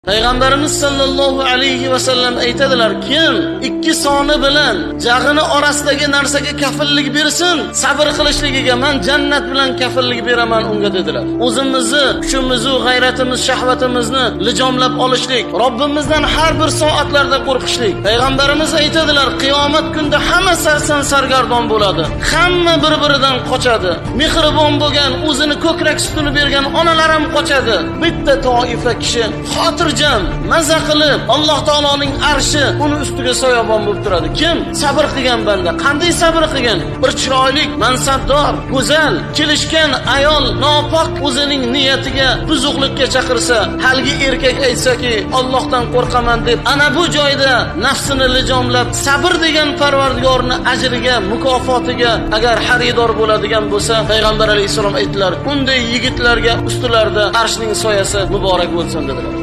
Payg'ambarimiz sallallohu alayhi va sallam aytadilar, kim ikki soni bilan jag'ini orasidagi narsaga kafillik bersin, sabr qilishligiga men jannat bilan kafillik beraman unga dedilar. O'zimizni, kuchimizni, g'ayratimiz, shahvatimizni lijomlab olishlik, Robbimizdan har bir soatlarda qo'rqishlik. Payg'ambarimiz aytadilar, qiyomat kunida hamma sargardon bo'ladi. Hamma bir-biridan qochadi. Mehribon bo'lgan, o'zini ko'krak sutini bergan onalar ham qochadi. Bitta toifa kishi xotirjam, maza qilib, Alloh taoloning arshi uni ustiga soyabon bo'lib turadi. Kim? Sabr qilgan banda. Qanday sabr qilgan? Bir chiroyli, mansabdor, go'zal, kelishgan ayol nopok o'zining niyatiga buzuqlikka chaqirsa, halgi erkak aytsaki, Allohdan qo'rqaman deb, ana bu joyda nafsini lijomlab, sabr degan Parvardigorning ajriga, mukofotiga agar xaridor bo'ladigan bo'lsa, Payg'ambar alayhisalom aytdilar, unday yigitlarga ustilarida arshning soyasi muborak bo'lsin dedilar.